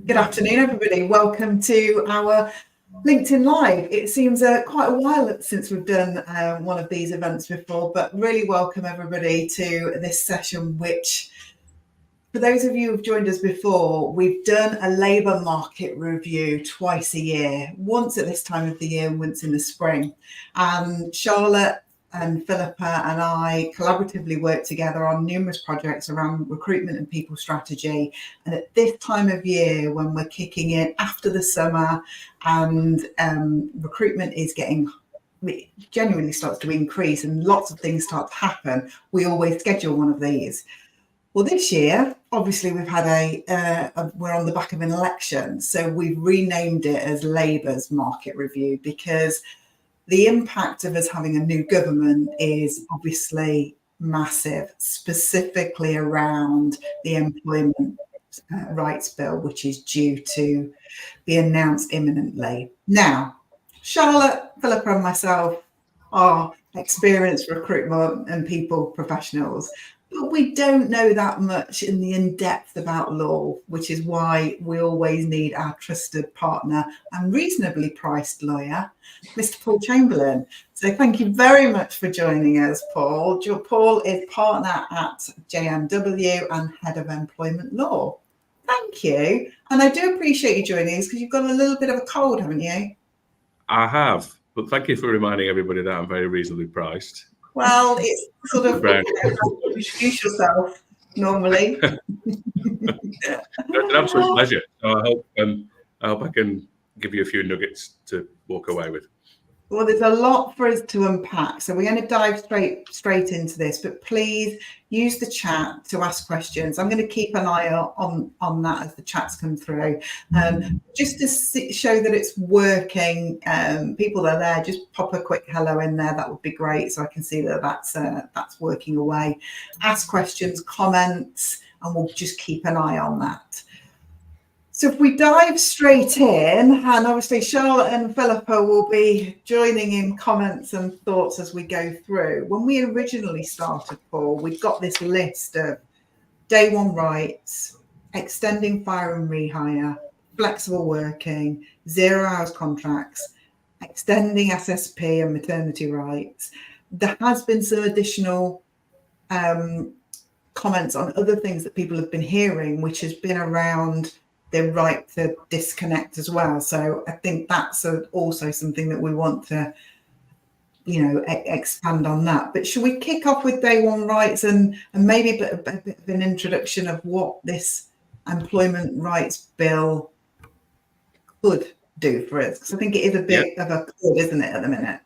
Good afternoon, everybody. Welcome to our LinkedIn Live. It seems quite a while since we've done one of these events before, but really welcome everybody to this session, which, for those of you who've joined us before, we've done a labour market review twice a year, once at this time of the year and once in the spring. Charlotte and Phillippa and I collaboratively work together on numerous projects around recruitment and people strategy. And at this time of year, when we're kicking in after the summer and recruitment is genuinely starts to increase and lots of things start to happen, we always schedule one of these. Well, this year, obviously, we've had we're on the back of an election. So we've renamed it as Labour's Market Review, because the impact of us having a new government is obviously massive, specifically around the employment rights bill, which is due to be announced imminently. Now, Charlotte, Phillippa and myself are experienced recruitment and people professionals, but we don't know that much in depth about law, which is why we always need our trusted partner and reasonably priced lawyer, Mr. Paul Chamberlain. So thank you very much for joining us, Paul. Paul is partner at JMW and head of employment law. Thank you. And I do appreciate you joining us because you've got a little bit of a cold, haven't you? I have, but thank you for reminding everybody that I'm very reasonably priced. Well, it's sort of introduce yourself normally. An absolute pleasure. So I hope I can give you a few nuggets to walk away with. Well, there's a lot for us to unpack, so we're going to dive straight into this. But please use the chat to ask questions. I'm going to keep an eye on that as the chats come through, just to show that it's working. People that are there, just pop a quick hello in there. That would be great, so I can see that that's working away. Ask questions, comments, and we'll just keep an eye on that. So if we dive straight in, and obviously Charlotte and Phillippa will be joining in comments and thoughts as we go through. When we originally started, Paul, we've got this list of day one rights, extending fire and rehire, flexible working, 0 hours contracts, extending SSP and maternity rights. There has been some additional comments on other things that people have been hearing, which has been around the right to disconnect as well. So I think that's also something that we want to, expand on that. But should we kick off with day one rights and maybe a bit of an introduction of what this employment rights bill could do for us? Because I think it is a bit of a could, isn't it, at the minute?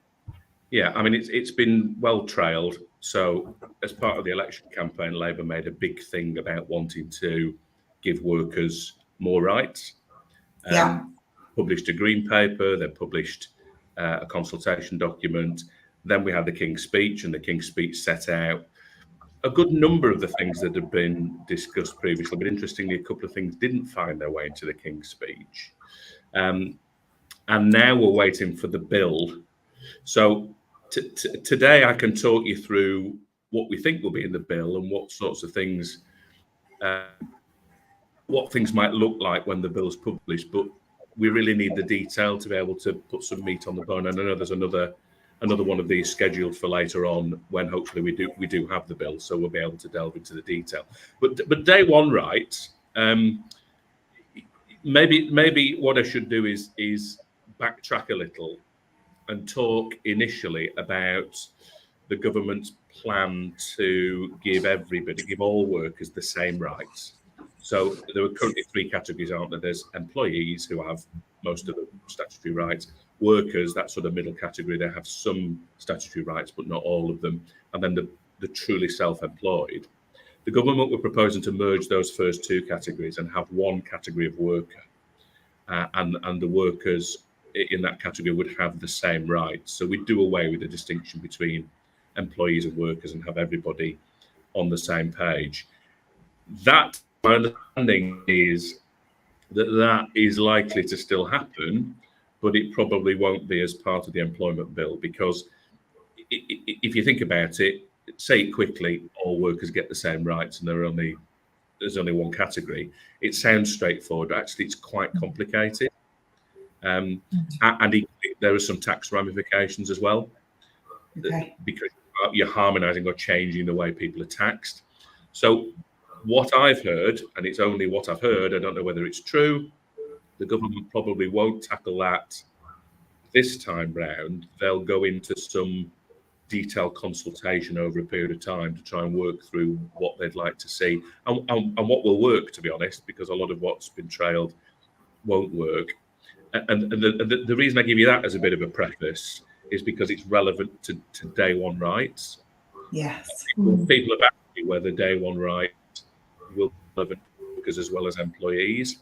Yeah, I mean, it's been well trailed. So as part of the election campaign, Labour made a big thing about wanting to give workers more rights. Published a green paper, then published a consultation document. Then we had the King's Speech, and the King's Speech set out a good number of the things that had been discussed previously. But interestingly, a couple of things didn't find their way into the King's Speech. And now we're waiting for the bill. So today I can talk you through what we think will be in the bill and what sorts of things what things might look like when the bill's published, but we really need the detail to be able to put some meat on the bone. And I know there's another one of these scheduled for later on when hopefully we do have the bill, so we'll be able to delve into the detail. But day one rights, maybe what I should do is backtrack a little and talk initially about the government's plan to give all workers the same rights. So there are currently 3 categories, aren't there? There's employees who have most of the statutory rights, workers, that sort of middle category, they have some statutory rights, but not all of them. And then the truly self-employed. The government were proposing to merge those first 2 categories and have one category of worker. And the workers in that category would have the same rights. So we do away with the distinction between employees and workers and have everybody on the same page. That, my understanding is that is likely to still happen, but it probably won't be as part of the employment bill, because if you think about it, say it quickly, all workers get the same rights, and there are only there's only one category. It sounds straightforward, but actually it's quite complicated. And there are some tax ramifications as well, because you're harmonising or changing the way people are taxed. So what I've heard, and it's only what I've heard, I don't know whether it's true, the government probably won't tackle that this time round. They'll go into some detailed consultation over a period of time to try and work through what they'd like to see and what will work, to be honest, because a lot of what's been trailed won't work. And the reason I give you that as a bit of a preface is because it's relevant to day one rights. Yes. People have asked me whether day one rights will be relevant to workers as well as employees.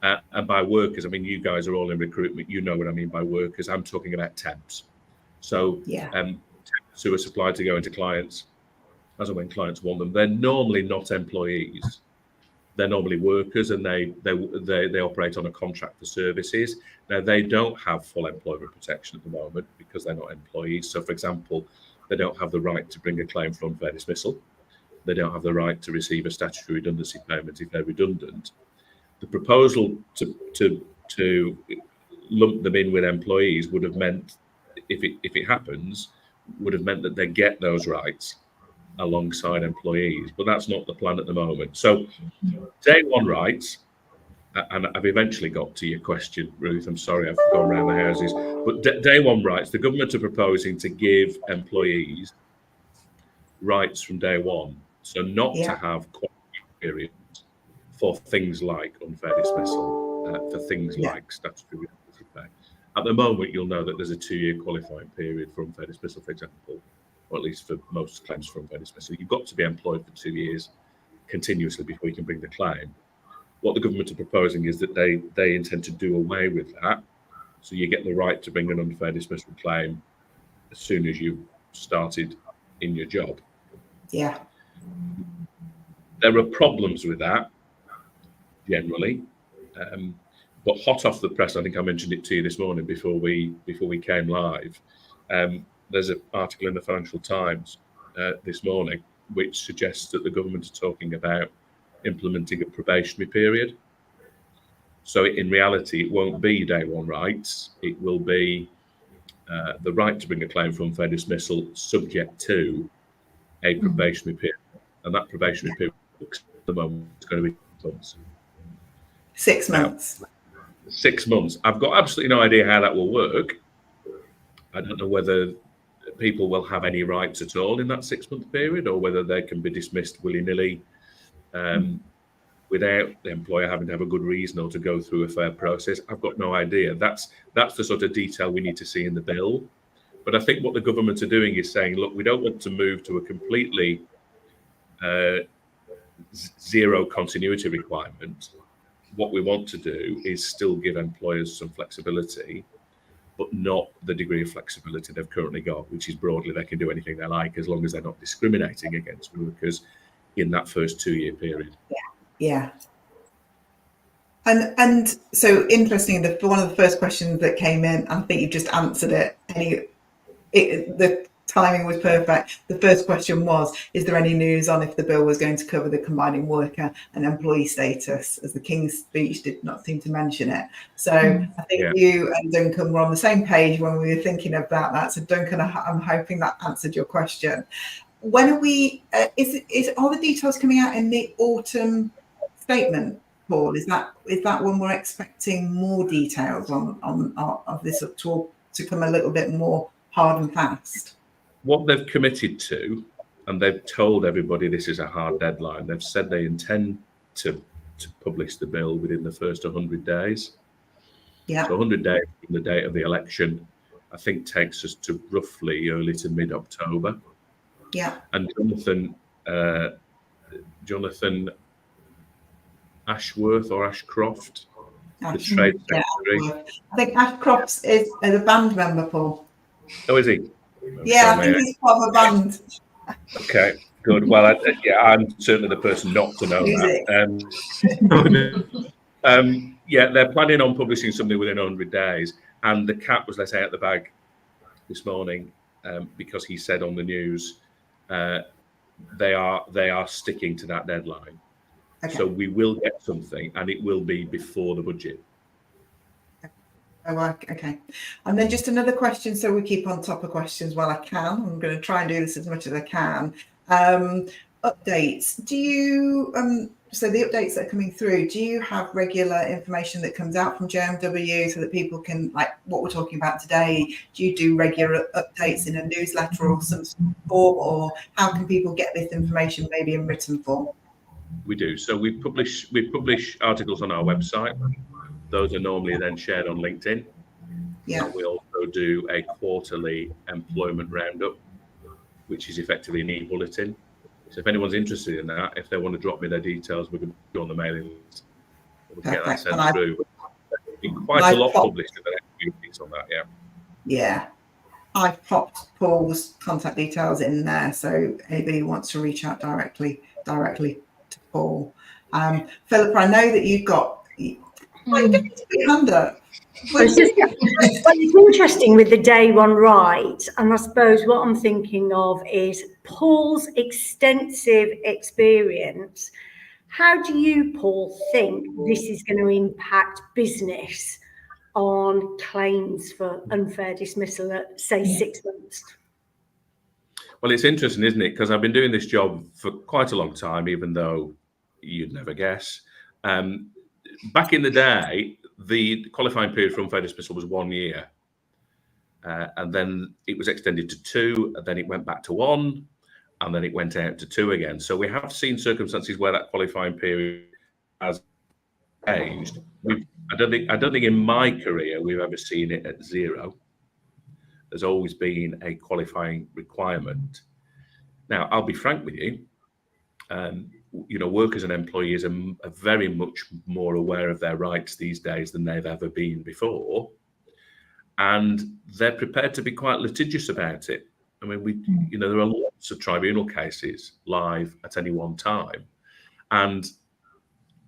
And by workers, I mean, you guys are all in recruitment. You know what I mean by workers. I'm talking about temps. So temps who are supplied to go into clients as and when clients want them. They're normally not employees. They're normally workers, and they operate on a contract for services. Now, they don't have full employment protection at the moment because they're not employees. So, for example, they don't have the right to bring a claim for unfair dismissal. They don't have the right to receive a statutory redundancy payment if they're redundant. The proposal to lump them in with employees would have meant, if it happens, would have meant that they get those rights alongside employees, but that's not the plan at the moment. So day one rights, and I've eventually got to your question, Ruth, I'm sorry I've gone around the houses, but day one rights, the government are proposing to give employees rights from day one, so not to have qualifying periods for things like unfair dismissal, for things like statutory redundancy pay. At the moment, you'll know that there's a 2-year qualifying period for unfair dismissal, for example, or at least for most claims for unfair dismissal. You've got to be employed for 2 years continuously before you can bring the claim. What the government are proposing is that they intend to do away with that. So you get the right to bring an unfair dismissal claim as soon as you've started in your job. Yeah. There are problems with that, generally. But hot off the press, I think I mentioned it to you this morning before we came live. There's an article in the Financial Times this morning which suggests that the government is talking about implementing a probationary period. So in reality, it won't be day one rights. It will be the right to bring a claim for unfair dismissal subject to a probationary period. And that probationary period at the moment is going to be 6 months. 6 months. Now, 6 months. I've got absolutely no idea how that will work. I don't know whether people will have any rights at all in that 6 month period, or whether they can be dismissed willy-nilly without the employer having to have a good reason or to go through a fair process. I've got no idea. That's the sort of detail we need to see in the bill. But I think what the government are doing is saying, look, we don't want to move to a completely zero continuity requirement. What we want to do is still give employers some flexibility, but not the degree of flexibility they've currently got, which is broadly they can do anything they like as long as they're not discriminating against workers in that first 2 year period. Yeah. And so interesting, one of the first questions that came in, I think you just answered it. The timing was perfect. The first question was, is there any news on if the bill was going to cover the combining worker and employee status, as the King's speech did not seem to mention it. So I think you and Duncan were on the same page when we were thinking about that. So Duncan, I'm hoping that answered your question. When are we, are the details coming out in the autumn statement, Paul? Is that when we're expecting more details on this to come a little bit more hard and fast? What they've committed to, and they've told everybody this is a hard deadline, they've said they intend to publish the bill within the first 100 days. Yeah. So 100 days from the date of the election, I think takes us to roughly early to mid-October. Yeah. And Jonathan Ashworth or Ashcroft, the trade secretary. I think Ashcroft is a band member, Paul. Oh, is he? Yeah, I think he's part of a band. Okay, good. Well, I'm certainly the person not to know that. They're planning on publishing something within 100 days. And the cat was let out of the bag this morning because he said on the news they are sticking to that deadline. Okay. So we will get something, and it will be before the budget. Oh, okay. And then just another question, so we keep on top of questions while I can. I'm going to try and do this as much as I can. Updates. Do you, so the updates that are coming through, do you have regular information that comes out from JMW so that people can, like what we're talking about today, do you do regular updates in a newsletter or some form, or how can people get this information maybe in written form? We do. So we publish articles on our website. Those are normally then shared on LinkedIn. Yeah. And we also do a quarterly employment roundup, which is effectively an e-bulletin. So if anyone's interested in that, if they want to drop me their details, we can go on the mailing list. We can get that sent through. There's been quite a lot published in the next few weeks on that, yeah. Yeah. I've popped Paul's contact details in there, so anybody who wants to reach out directly to Paul. Phillippa, I know that you've got your hand up. Well, it's interesting with the day one right, and I suppose what I'm thinking of is Paul's extensive experience. How do you, Paul, think this is going to impact business on claims for unfair dismissal at, say, 6 months? Well, it's interesting, isn't it? Because I've been doing this job for quite a long time, even though you'd never guess. Back in the day, the qualifying period for unfair dismissal was 1 year. And then it was extended to 2, and then it went back to 1, and then it went out to 2 again. So we have seen circumstances where that qualifying period has changed. I don't think in my career we've ever seen it at 0. There's always been a qualifying requirement. Now, I'll be frank with you. Workers and employees are very much more aware of their rights these days than they've ever been before. And they're prepared to be quite litigious about it. I mean, there are lots of tribunal cases live at any one time. And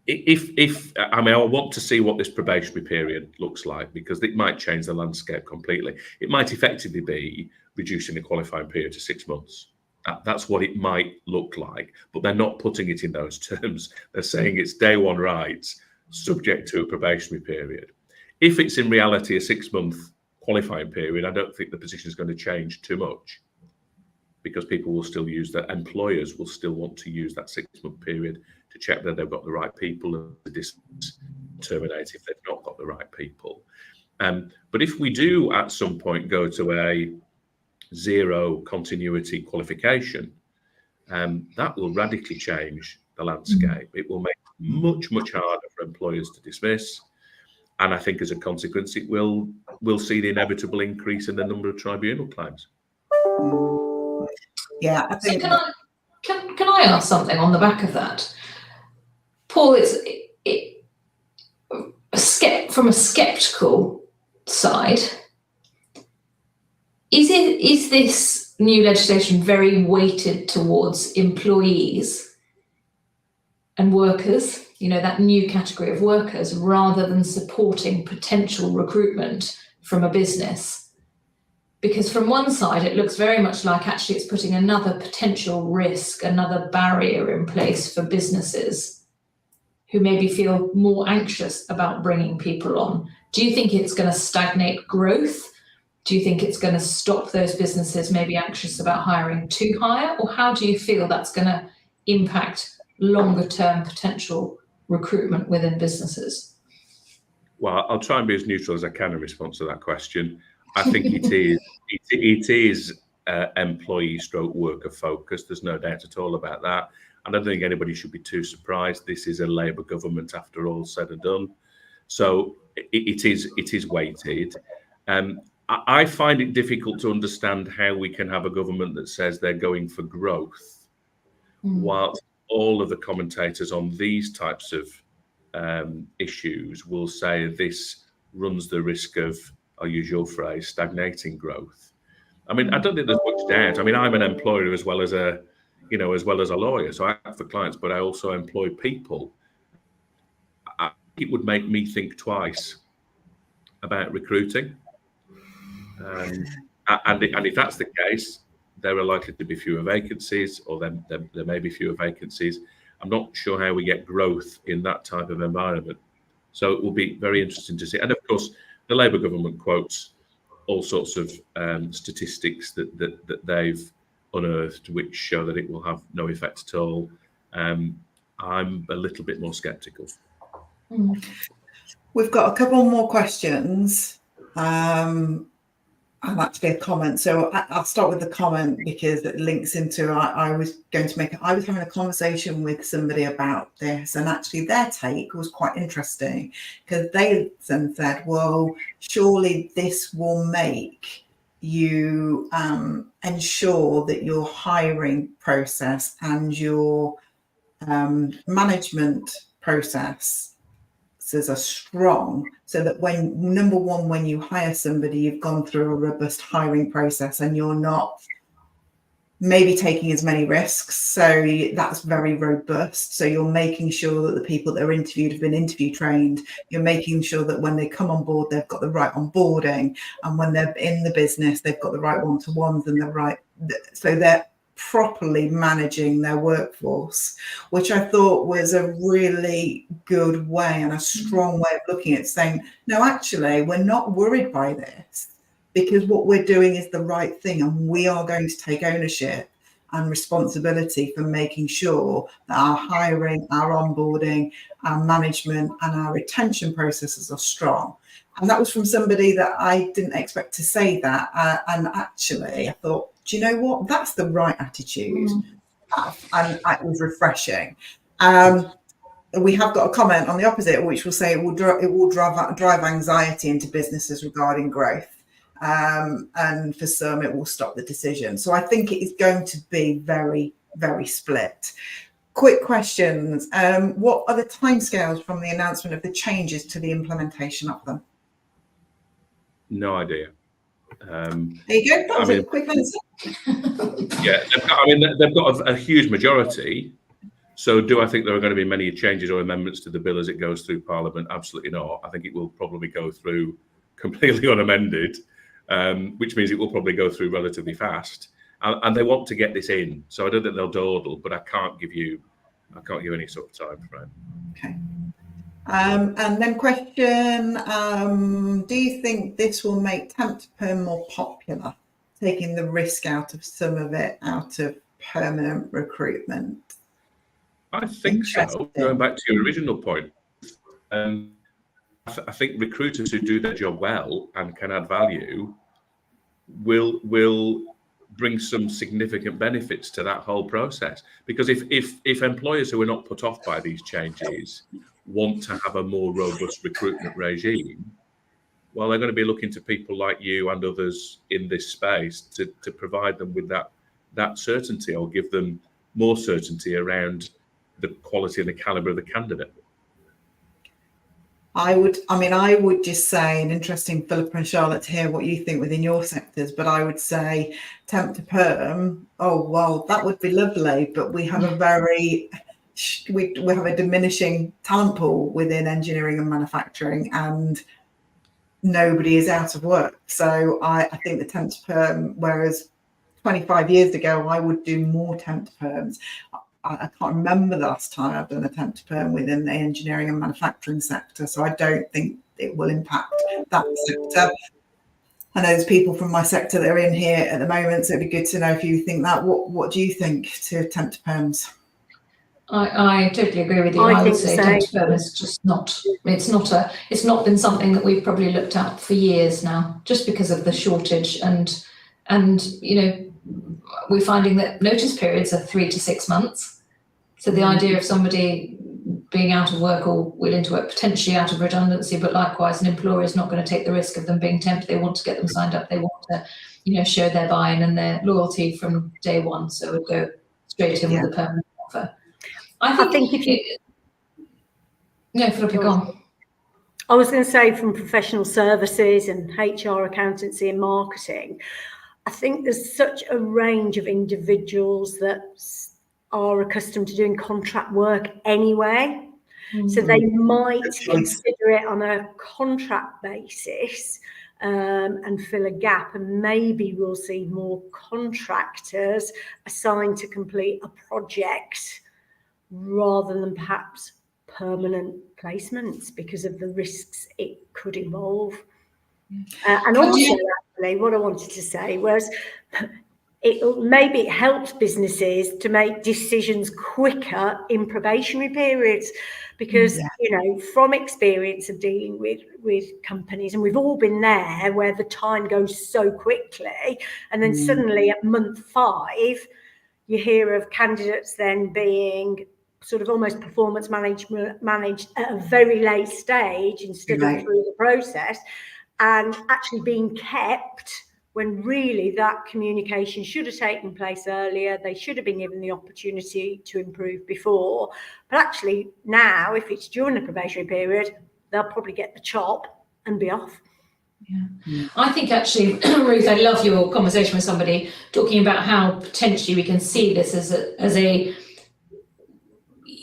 I want to see what this probationary period looks like, because it might change the landscape completely. It might effectively be reducing the qualifying period to 6 months. That's what it might look like, but they're not putting it in those terms. They're saying it's day one rights subject to a probationary period. If it's in reality a 6-month qualifying period, I don't think the position is going to change too much, because people will still use that. Employers will still want to use that 6-month period to check that they've got the right people and to terminate if they've not got the right people. But if we do at some point go to a 0 continuity qualification, that will radically change the landscape. It will make it much, much harder for employers to dismiss. And I think as a consequence, we'll see the inevitable increase in the number of tribunal claims. Yeah, I think. So can I ask something on the back of that? Paul, from a skeptical side, is this new legislation very weighted towards employees and workers, that new category of workers, rather than supporting potential recruitment from a business? Because from one side, it looks very much like actually it's putting another potential risk, another barrier in place for businesses who maybe feel more anxious about bringing people on. Do you think it's going to stagnate growth? Do you think it's going to stop those businesses maybe anxious about hiring too high? Or how do you feel that's going to impact longer term potential recruitment within businesses? Well, I'll try and be as neutral as I can in response to that question. I think it is employee stroke worker focused. There's no doubt at all about that. I don't think anybody should be too surprised. This is a Labour government after all said and done. So it is weighted. I find it difficult to understand how we can have a government that says they're going for growth, whilst all of the commentators on these types of issues will say this runs the risk of, I'll use your phrase, stagnating growth. I mean, I don't think there's much doubt. I mean, I'm an employer as well as a lawyer. So I act for clients, but I also employ people. It would make me think twice about recruiting. And if that's the case, there are likely to be fewer vacancies, or there may be fewer vacancies. I'm not sure how we get growth in that type of environment. So it will be very interesting to see. And of course, the Labour government quotes all sorts of statistics that they've unearthed, which show that it will have no effect at all. I'm a little bit more sceptical. We've got a couple more questions. And actually a comment. So I'll start with the comment because it links into I was having a conversation with somebody about this, and actually their take was quite interesting because they then said, well, surely this will make you ensure that your hiring process and your management process are strong, so that when you hire somebody, you've gone through a robust hiring process and you're not maybe taking as many risks. So that's very robust. So you're making sure that the people that are interviewed have been interview trained. You're making sure that when they come on board, they've got the right onboarding, and when they're in the business, they've got the right one-to-ones and so they're properly managing their workforce, which I thought was a really good way and a strong way of looking at saying, no, actually, we're not worried by this because what we're doing is the right thing, and we are going to take ownership and responsibility for making sure that our hiring, our onboarding, our management and our retention processes are strong. And that was from somebody that I didn't expect to say that. And actually, I thought, do you know what? That's the right attitude. And it was refreshing. We have got a comment on the opposite, which will say it will drive anxiety into businesses regarding growth. And for some, it will stop the decision. So I think it is going to be very, very split. Quick questions. What are the timescales from the announcement of the changes to the implementation of them? No idea. There you go. That was a quick answer. Yeah, they've got a huge majority. So do I think there are going to be many changes or amendments to the bill as it goes through Parliament? Absolutely not. I think it will probably go through completely unamended, which means it will probably go through relatively fast. And they want to get this in. So I don't think they'll dawdle, but I can't give you any sort of time frame. Okay. And then question, do you think this will make temp to perm more popular, taking the risk out of some of it out of permanent recruitment? I think so. Going back to your original point, I think recruiters who do their job well and can add value will bring some significant benefits to that whole process. Because if employers who are not put off by these changes want to have a more robust recruitment regime, well, they're going to be looking to people like you and others in this space to provide them with that certainty, or give them more certainty around the quality and the caliber of the candidate. I would just say, and interesting, Phillippa and Charlotte, to hear what you think within your sectors, but I would say temp to perm, oh, well, that would be lovely, but we have we have a diminishing talent pool within engineering and manufacturing, and nobody is out of work. So I think the temp to perm, whereas 25 years ago, I would do more temp to perms. I can't remember the last time I've done a temp to perm within the engineering and manufacturing sector. So I don't think it will impact that sector. I know there's people from my sector that are in here at the moment, so it'd be good to know if you think that. What do you think to temp to perms? I totally agree with you. I would say temp to perm is just not. It's not been something that we've probably looked at for years now, just because of the shortage and we're finding that notice periods are 3 to 6 months. So the idea of somebody being out of work or willing to work potentially out of redundancy, but likewise an employer is not going to take the risk of them being temp. They want to get them signed up. They want to, show their buy-in and their loyalty from day one. So we'll go straight in with a permanent offer. I think if you... No, Phillippa, go on. I was going to say, from professional services and HR, accountancy and marketing, I think there's such a range of individuals that are accustomed to doing contract work anyway. Mm-hmm. So they might consider it on a contract basis and fill a gap, and maybe we'll see more contractors assigned to complete a project rather than perhaps permanent placements because of the risks it could involve. And also, actually, what I wanted to say was maybe it helps businesses to make decisions quicker in probationary periods, because from experience of dealing with companies, and we've all been there, where the time goes so quickly, and then suddenly at month 5 you hear of candidates then being sort of almost performance managed at a very late stage instead of through the process, and actually being kept when really that communication should have taken place earlier. They should have been given the opportunity to improve before. But actually now, if it's during the probationary period, they'll probably get the chop and be off. Yeah. I think actually, Ruth, I love your conversation with somebody talking about how potentially we can see this as a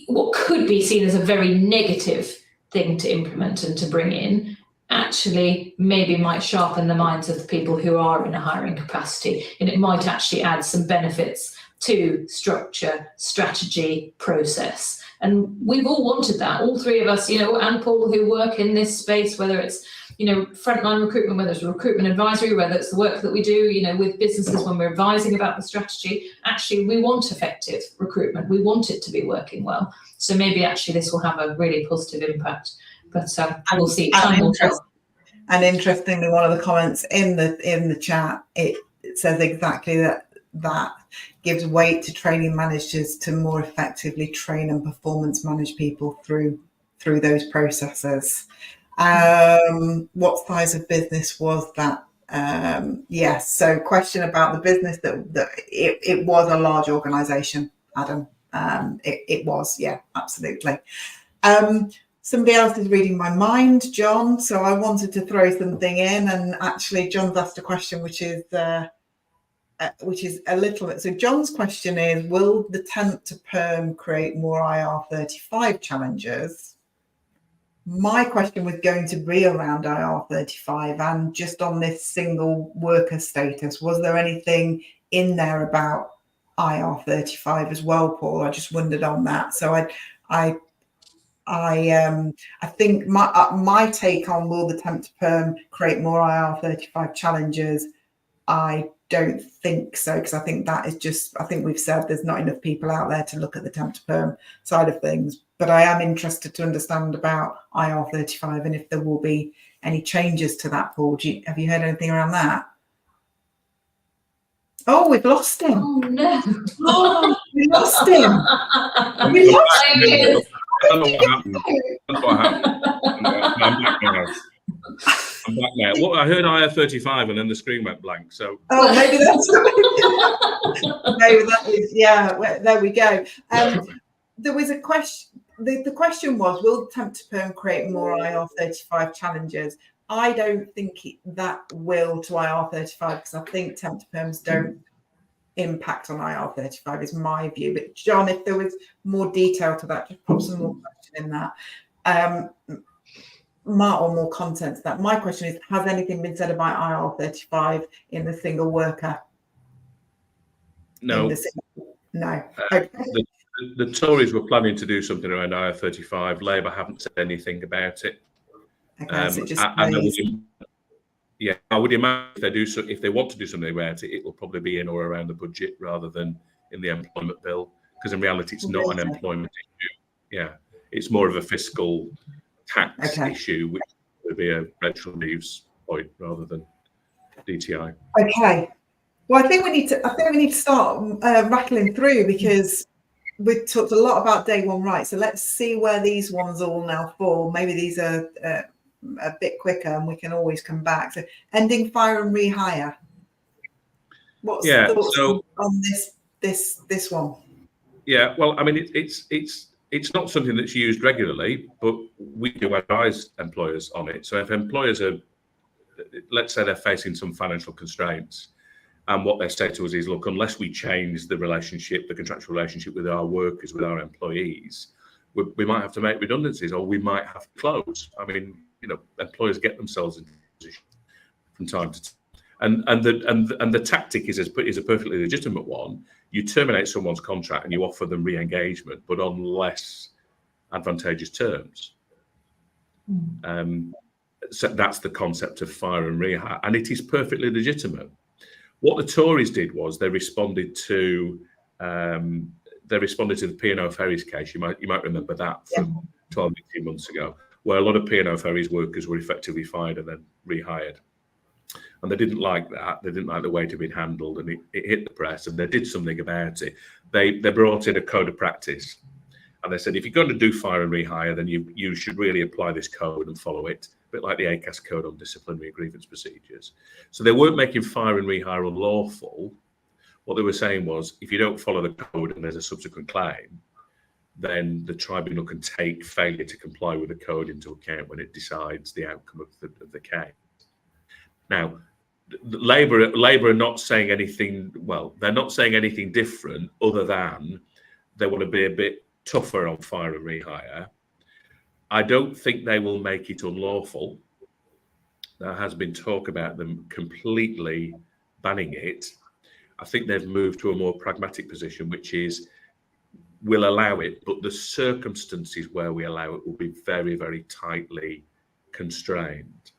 what could be seen as a very negative thing to implement and to bring in, actually maybe might sharpen the minds of the people who are in a hiring capacity, and it might actually add some benefits to structure, strategy, process. And we've all wanted that, all three of us, and Paul, who work in this space, whether it's frontline recruitment, whether it's recruitment advisory, whether it's the work that we do, with businesses when we're advising about the strategy. Actually, we want effective recruitment. We want it to be working well. So maybe actually this will have a really positive impact. But we'll see. Time will tell. And interestingly, one of the comments in the chat, it says exactly that gives weight to training managers to more effectively train and performance manage people through those processes. What size of business was that? Yes. So question about the business that it was a large organisation, Adam. It was, yeah, absolutely. Somebody else is reading my mind, John. So I wanted to throw something in, and actually, John's asked a question which is a little bit. So John's question is: will the temp to perm create more IR35 challenges? My question was going to be around IR35 and just on this single worker status. Was there anything in there about IR35 as well, Paul? I just wondered on that. So I think my take on will the temp to perm create more IR35 challenges? I don't think so, because I think that is just, I think we've said there's not enough people out there to look at the temp to perm side of things. But I am interested to understand about IR35 and if there will be any changes to that, Paul. Have you heard anything around that? Oh, we've lost him. Oh, no. Oh, we lost him. We lost him. I don't know what happened. That's what happened. I'm back now. I'm back now. Well, I heard IR35 and then the screen went blank. So maybe that's maybe that is, yeah. There we go. There was a question. The question was: will temp to perm create more IR35 challenges? I don't think that will to IR35, because I think temp to perms don't impact on IR35 is my view. But John, if there was more detail to that, just pop some more question in that. Or more content to that. My question is: has anything been said about IR35 in the single worker? No. No. Okay. The Tories were planning to do something around IR35. Labour haven't said anything about it. Okay, so just I would imagine if they want to do something about it, it will probably be in or around the budget rather than in the employment bill, because in reality it's not an employment issue. Yeah, it's more of a fiscal tax issue, which would be a retro leaves point rather than DTI. Okay. Well, I think we need to start rattling through, because we've talked a lot about day one right. So let's see where these ones all now fall. Maybe these are a bit quicker, and we can always come back. So ending fire and rehire. What's the thoughts on this one? Yeah, well, I mean, it's not something that's used regularly, but we do advise employers on it. So if employers are, let's say they're facing some financial constraints, and what they say to us is, look, unless we change the contractual relationship with our workers, with our employees, we might have to make redundancies, or we might have to close. I mean, employers get themselves in position from time to time, and the tactic is a perfectly legitimate one. you terminate someone's contract and you offer them re-engagement, but on less advantageous terms. So that's the concept of fire and rehire, and it is perfectly legitimate. What the Tories did was they responded to the P&O Ferries case. You might remember that from 12, 18 months ago, where a lot of P&O Ferries workers were effectively fired and then rehired. And they didn't like that. They didn't like the way it had been handled, and it hit the press, and they did something about it. They brought in a code of practice, and they said, if you're going to do fire and rehire, then you should really apply this code and follow it, a bit like the ACAS code on disciplinary grievance procedures. So they weren't making fire and rehire unlawful. What they were saying was, if you don't follow the code and there's a subsequent claim, then the tribunal can take failure to comply with the code into account when it decides the outcome of the case. Now, Labour are not saying anything. Well, they're not saying anything different other than they want to be a bit tougher on fire and rehire. I don't think they will make it unlawful. There has been talk about them completely banning it. I think they've moved to a more pragmatic position, which is we'll allow it, but the circumstances where we allow it will be very, very tightly constrained.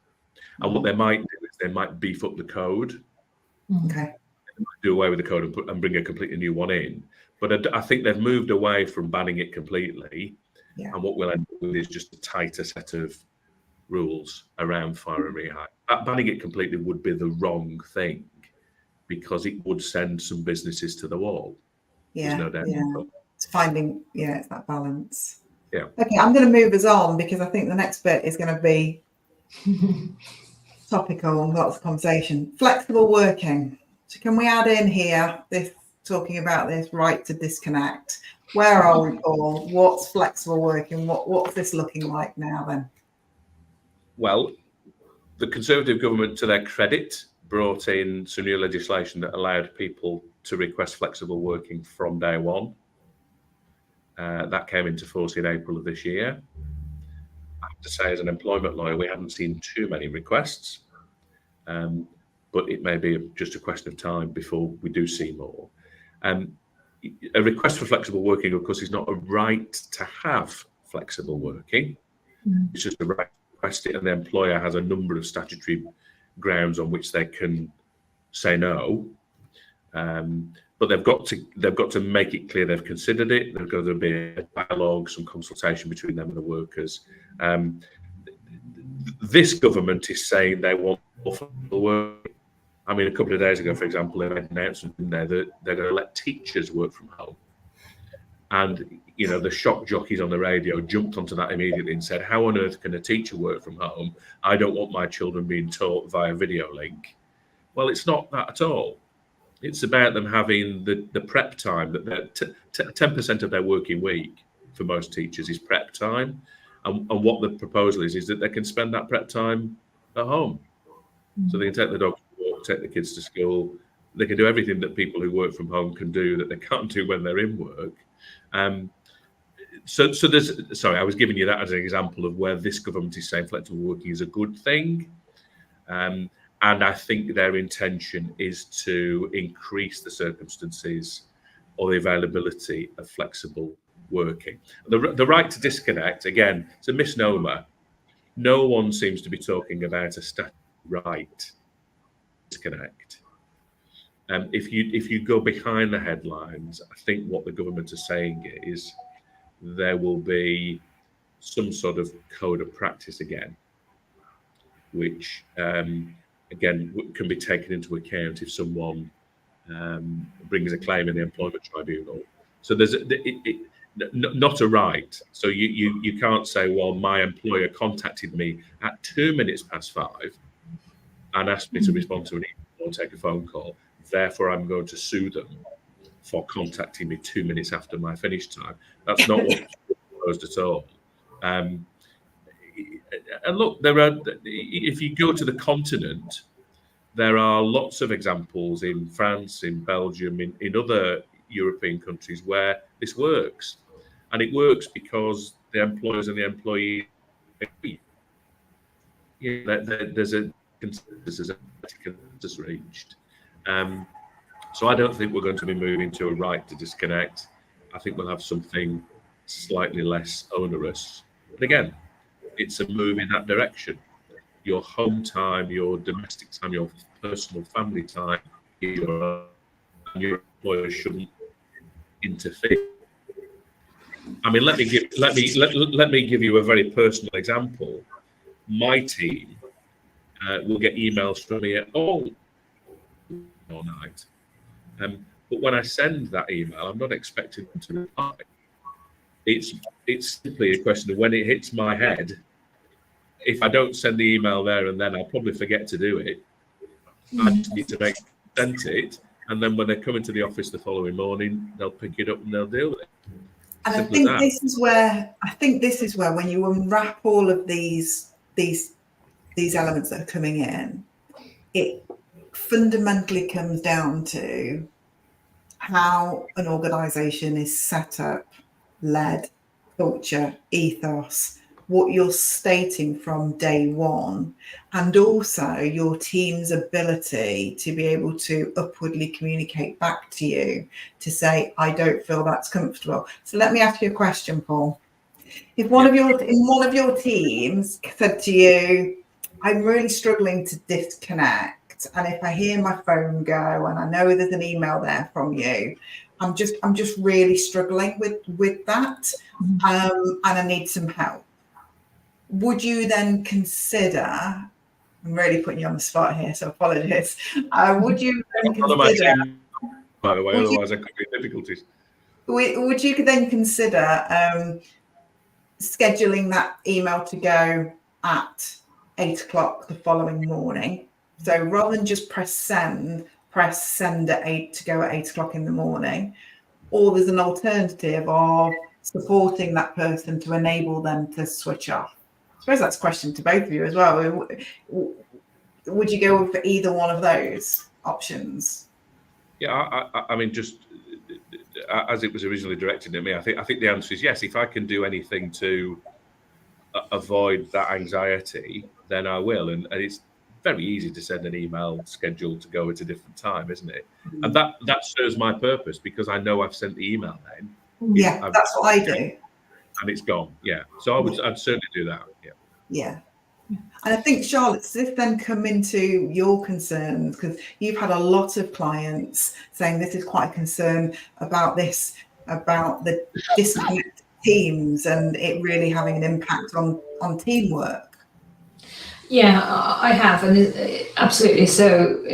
And what they might do is they might beef up the code. Okay. They might do away with the code and bring a completely new one in. But I think they've moved away from banning it completely. Yeah. And what we'll end up with is just a tighter set of rules around fire and rehire. Banning it completely would be the wrong thing, because it would send some businesses to the wall. Yeah, no doubt. It's finding, it's that balance. Yeah. Okay, I'm going to move us on, because I think the next bit is going to be topical and lots of conversation. Flexible working. So can we add in here this talking about this right to disconnect? Where are we, Paul? What's flexible working? What's this looking like now then? Well, the Conservative government, to their credit, brought in some new legislation that allowed people to request flexible working from day one. That came into force in April of this year. I have to say, as an employment lawyer, we haven't seen too many requests, but it may be just a question of time before we do see more. A request for flexible working, of course, is not a right to have flexible working. It's just a right to request it, and the employer has a number of statutory grounds on which they can say no. But they've got to make it clear they've considered it. There's got to be a dialogue, some consultation between them and the workers. This government is saying they want flexible working. I mean, a couple of days ago, for example, they made an announcement in there that they're going to let teachers work from home. And, the shock jockeys on the radio jumped onto that immediately and said, how on earth can a teacher work from home? I don't want my children being taught via video link. Well, it's not that at all. It's about them having the prep time, that 10% of their working week for most teachers is prep time. And what the proposal is that they can spend that prep time at home. So they can take the dog to walk, take the kids to school. They can do everything that people who work from home can do that they can't do when they're in work. So there's, sorry, I was giving you that as an example of where this government is saying flexible working is a good thing. And I think their intention is to increase the circumstances or the availability of flexible working. The right to disconnect, again, it's a misnomer. No one seems to be talking about a static right to disconnect. If you go behind the headlines, I think what the government is saying is there will be some sort of code of practice again, which again can be taken into account if someone brings a claim in the employment tribunal. So there's not a right. So you can't say, well, my employer contacted me at 5 and asked me to respond to an email or take a phone call. Therefore, I'm going to sue them for contacting me 2 minutes after my finish time. That's not what's proposed at all. And look, if you go to the continent, there are lots of examples in France, in Belgium, in other European countries where this works. And it works because the employers and the employees agree. There's a consensus reached. So I don't think we're going to be moving to a right to disconnect. I think we'll have something slightly less onerous. But again, it's a move in that direction. Your home time, your domestic time, your personal family time, your employer shouldn't interfere. I mean, let me give you a very personal example. My team will get emails from me all night, but when I send that email, I'm not expecting them to reply. It's simply a question of when it hits my head. If I don't send the email there and then, I'll probably forget to do it. I just need to make sent it, and then when they come into the office the following morning, they'll pick it up and they'll deal with it. And I think this is where when you unwrap all of these elements that are coming in, it fundamentally comes down to how an organisation is set up, led, culture, ethos, what you're stating from day one, and also your team's ability to be able to upwardly communicate back to you to say, I don't feel that's comfortable. So let me ask you a question, Paul. If one of your teams said to you, I'm really struggling to disconnect, and if I hear my phone go and I know there's an email there from you, I'm just really struggling with that, and I need some help. Would you then consider, I'm really putting you on the spot here, so apologies. Would you then consider, by the way, otherwise I could be in difficulties. Would you then consider scheduling that email to go at 8 o'clock the following morning? So rather than just press send at 8 to go at 8 o'clock in the morning, or there's an alternative of supporting that person to enable them to switch off. I suppose that's a question to both of you as well. Would you go for either one of those options? Yeah, I mean, just as it was originally directed at me, I think the answer is yes. If I can do anything to avoid that anxiety, then I will. And it's very easy to send an email scheduled to go at a different time, isn't it? Mm-hmm. And that serves my purpose because I know I've sent the email then. Yeah, that's what I do. And it's gone. Yeah. So I'd certainly do that. Yeah. Yeah. And I think, Charlotte, does this then come into your concerns? Because you've had a lot of clients saying this is quite a concern about the disconnected teams and it really having an impact on teamwork. Yeah, I have, and absolutely. So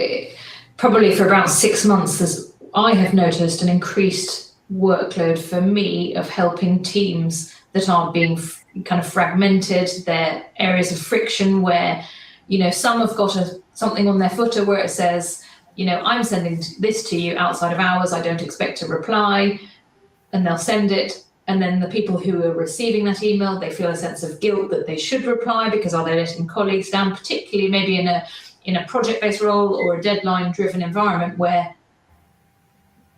probably for about 6 months, I have noticed an increased workload for me of helping teams that aren't being kind of fragmented. They're areas of friction where, some have got something on their footer where it says, I'm sending this to you outside of hours. I don't expect a reply, and they'll send it. And then the people who are receiving that email, they feel a sense of guilt that they should reply because are they letting colleagues down, particularly maybe in a project-based role or a deadline-driven environment where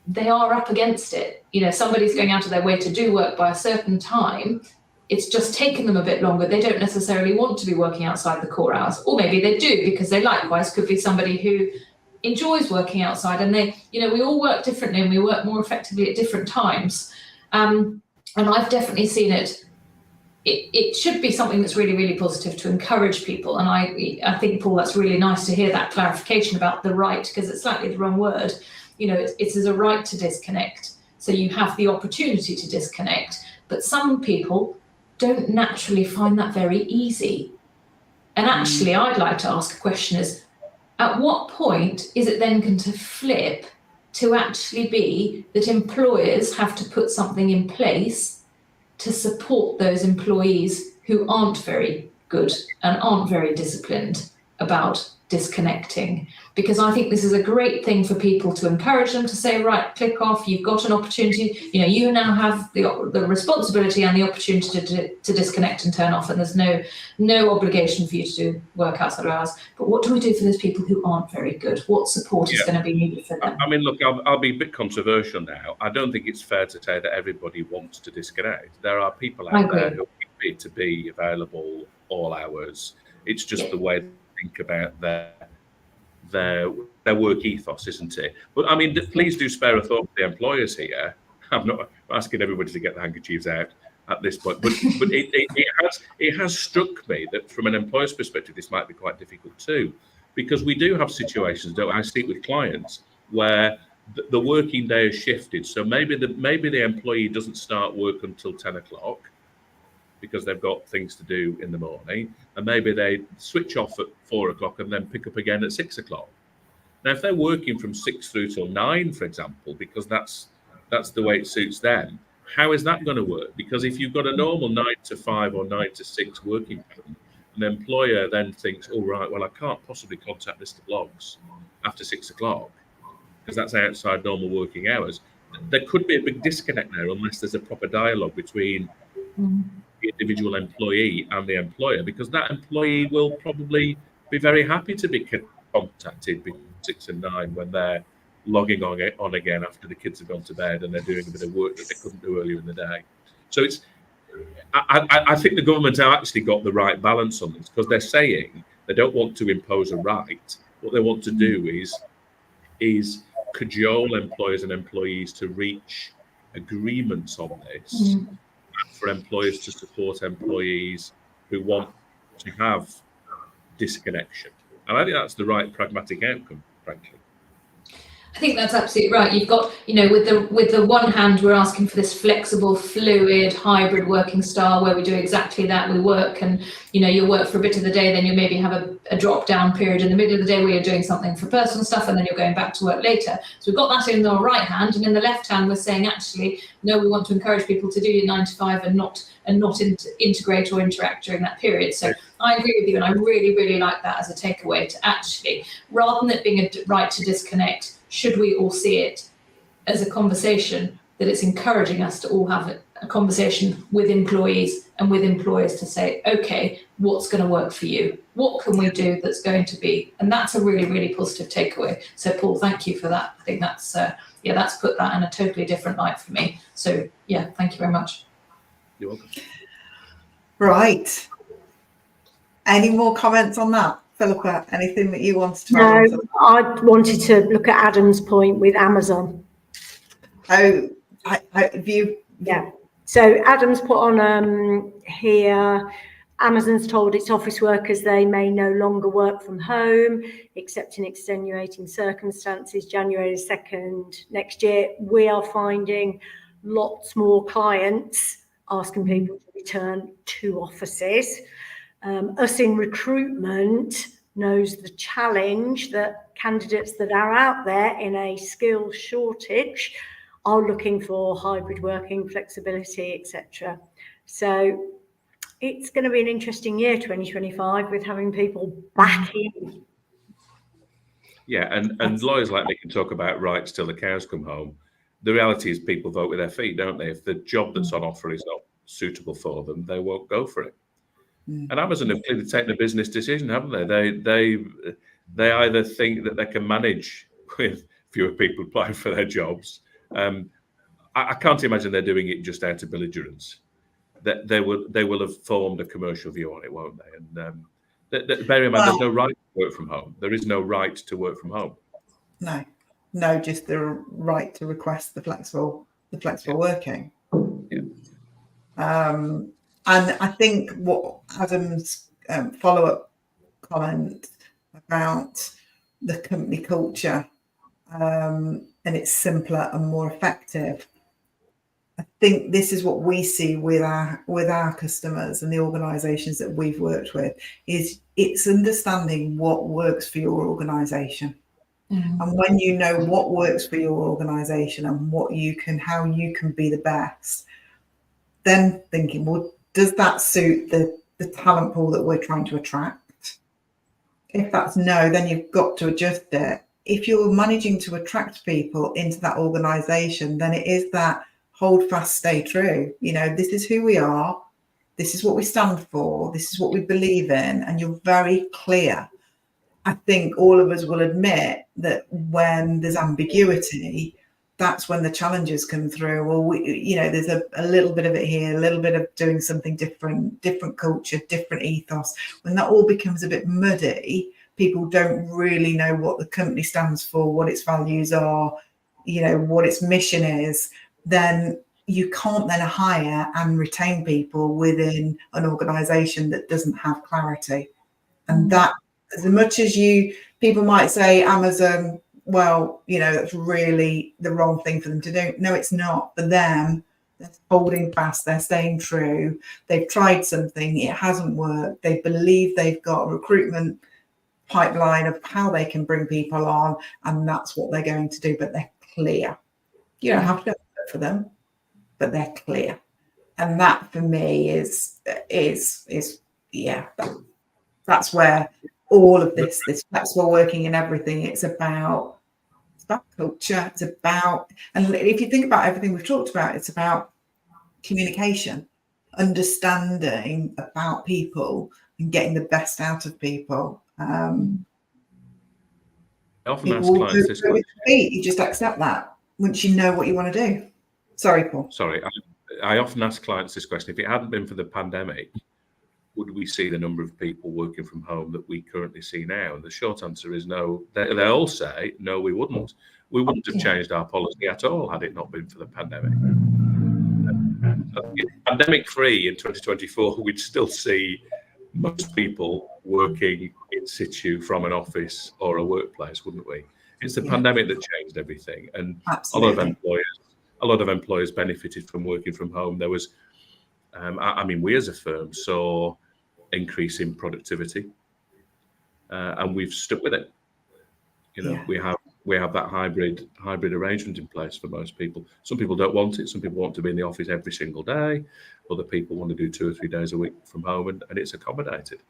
they are up against it. Somebody's going out of their way to do work by a certain time. It's just taken them a bit longer. They don't necessarily want to be working outside the core hours, or maybe they do because they likewise could be somebody who enjoys working outside, and they, we all work differently and we work more effectively at different times. And I've definitely seen it. It should be something that's really, really positive to encourage people. And I think, Paul, that's really nice to hear that clarification about the right, because it's slightly the wrong word. It's a right to disconnect. So you have the opportunity to disconnect. But some people don't naturally find that very easy. And actually, I'd like to ask a question is, at what point is it then going to flip to actually be that employers have to put something in place to support those employees who aren't very good and aren't very disciplined about disconnecting? Because I think this is a great thing for people to encourage them to say, right, click off, you've got an opportunity, you now have the responsibility and the opportunity to disconnect and turn off, and there's no obligation for you to do work outside of hours. But what do we do for those people who aren't very good? What support is going to be needed for them? I mean, look, I'll be a bit controversial now. I don't think it's fair to say that everybody wants to disconnect. There are people out there who need to be available all hours. It's just the way they think about their work ethos, isn't it? But I mean, please do spare a thought for the employers here. I'm not asking everybody to get the handkerchiefs out at this point, but it has struck me that from an employer's perspective, this might be quite difficult too, because we do have situations, don't I see it with clients, where the working day has shifted. So maybe the employee doesn't start work until 10 o'clock because they've got things to do in the morning, and maybe they switch off at 4 o'clock and then pick up again at 6 o'clock. Now, if they're working from 6 through till 9, for example, because that's the way it suits them, how is that going to work? Because if you've got a normal 9 to 5 or 9 to 6 working pattern, an employer then thinks, oh, right, well, I can't possibly contact Mr. Bloggs after 6 o'clock because that's outside normal working hours. There could be a big disconnect there unless there's a proper dialogue between the individual employee and the employer, because that employee will probably be very happy to be contacted between 6 and 9 when they're logging on again after the kids have gone to bed and they're doing a bit of work that they couldn't do earlier in the day. So I think the government have actually got the right balance on this, because they're saying they don't want to impose a right. What they want to do is cajole employers and employees to reach agreements on this, for employers to support employees who want to have disconnection. And I think that's the right pragmatic outcome, frankly. I think that's absolutely right. You've got, with the one hand, we're asking for this flexible, fluid, hybrid working style where we do exactly that. We work and, you'll work for a bit of the day, then you'll maybe have a drop down period in the middle of the day where you're doing something for personal stuff, and then you're going back to work later. So we've got that in the right hand, and in the left hand, we're saying, actually, no, we want to encourage people to do your 9 to 5 and not integrate or interact during that period. So I agree with you, and I really, really like that as a takeaway, to actually, rather than it being a right to disconnect, should we all see it as a conversation that it's encouraging us to all have a conversation with employees and with employers to say, okay, what's going to work for you? What can we do that's going to be? And that's a really, really positive takeaway. So Paul, thank you for that. I think that's put that in a totally different light for me. So yeah, thank you very much. You're welcome. Right. Any more comments on that? Phillippa, anything that you wanted to add? No, I wanted to look at Adam's point with Amazon. Oh, Yeah. So Adam's put on here, Amazon's told its office workers they may no longer work from home, except in extenuating circumstances. January 2nd next year, we are finding lots more clients asking people to return to offices. Us in recruitment knows the challenge that candidates that are out there in a skill shortage are looking for hybrid working, flexibility, etc. So it's going to be an interesting year, 2025, with having people back in. Yeah, and lawyers like me can talk about rights till the cows come home. The reality is people vote with their feet, don't they? If the job that's on offer is not suitable for them, they won't go for it. And Amazon have clearly taken a business decision, haven't they? They either think that they can manage with fewer people applying for their jobs. I can't imagine they're doing it just out of belligerence. That they will have formed a commercial view on it, won't they? And bear in mind, there's no right to work from home. There is no right to work from home. No, just the right to request the flexible working. Yeah. And I think what Adam's follow-up comment about the company culture and it's simpler and more effective. I think this is what we see with our customers and the organisations that we've worked with, is it's understanding what works for your organisation. And when you know what works for your organisation and how you can be the best, then thinking, well, does that suit the talent pool that we're trying to attract? If that's no, then you've got to adjust it. If you're managing to attract people into that organisation, then it is that hold fast, stay true. This is who we are. This is what we stand for. This is what we believe in. And you're very clear. I think all of us will admit that when there's ambiguity, that's when the challenges come through. Well, there's a little bit of it here, a little bit of doing something different culture, different ethos. When that all becomes a bit muddy, people don't really know what the company stands for, what its values are, what its mission is, then you can't then hire and retain people within an organisation that doesn't have clarity. And that, as much as people might say Amazon, well, that's really the wrong thing for them to do. No, it's not. For them, they're holding fast, they're staying true. They've tried something, it hasn't worked. They believe they've got a recruitment pipeline of how they can bring people on, and that's what they're going to do. But they're clear. You don't have to go for them, but they're clear. And that for me is that's where all of this flexible working and everything, it's about culture, it's about, and if you think about everything we've talked about, it's about communication, understanding about people and getting the best out of people. I often ask clients this question. You just accept that once you know what you want to do. Sorry, Paul. Sorry, I often ask clients this question. If it hadn't been for the pandemic, would we see the number of people working from home that we currently see now? And the short answer is no. They all say, no, we wouldn't. We wouldn't have changed our policy at all had it not been for the pandemic. Pandemic-free in 2024, we'd still see most people working in situ from an office or a workplace, wouldn't we? It's the pandemic that changed everything. And Absolutely. a lot of employers benefited from working from home. There was, we as a firm saw increase in productivity, and we've stuck with it. We have that hybrid arrangement in place for most people. Some people don't want it. Some people want to be in the office every single day. Other people want to do 2 or 3 days a week from home, and it's accommodated.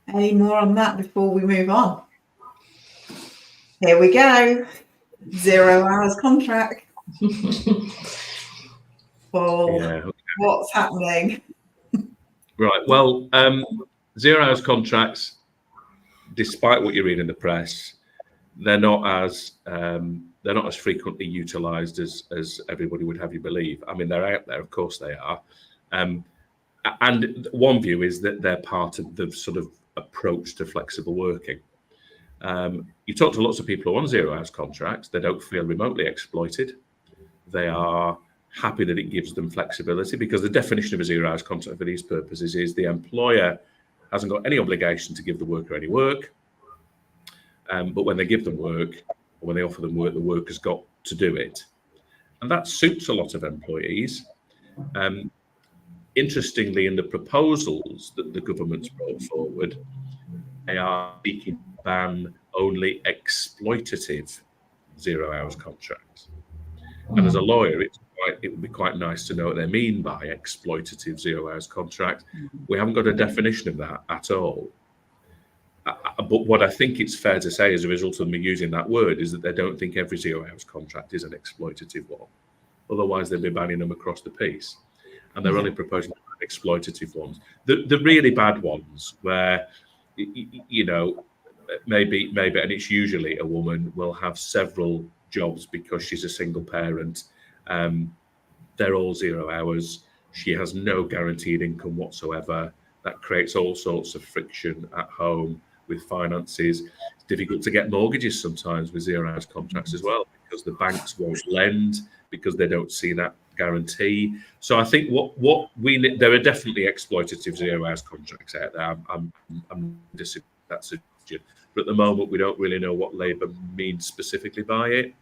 Any more on that before we move on? Here we go. 0 hours contract. Paul, what's happening? Right. Well, 0 hours contracts, despite what you read in the press, they're not as frequently utilised as everybody would have you believe. I mean, they're out there, of course they are. And one view is that they're part of the sort of approach to flexible working. You talk to lots of people who are on 0 hours contracts. They don't feel remotely exploited. They are happy that it gives them flexibility, because the definition of a 0 hours contract for these purposes is the employer hasn't got any obligation to give the worker any work. But when they give them work, or when they offer them work, the worker's got to do it. And that suits a lot of employees. Interestingly, in the proposals that the government's brought forward, they are seeking to ban only exploitative 0 hours contracts. And as a lawyer, it would be quite nice to know what they mean by exploitative 0 hours contract. We haven't got a definition of that at all. But what I think it's fair to say as a result of me using that word is that they don't think every 0 hours contract is an exploitative one. Otherwise, they'd be banning them across the piece. And they're only proposing exploitative ones. The really bad ones where, maybe, and it's usually a woman, will have several jobs because she's a single parent. They're all 0 hours. She has no guaranteed income whatsoever. That creates all sorts of friction at home with finances. It's difficult to get mortgages sometimes with 0 hours contracts as well, because the banks won't lend because they don't see that guarantee. So I think there are definitely exploitative 0 hours contracts out there. I'm disagreeing with that suggestion. But at the moment, we don't really know what Labour means specifically by it.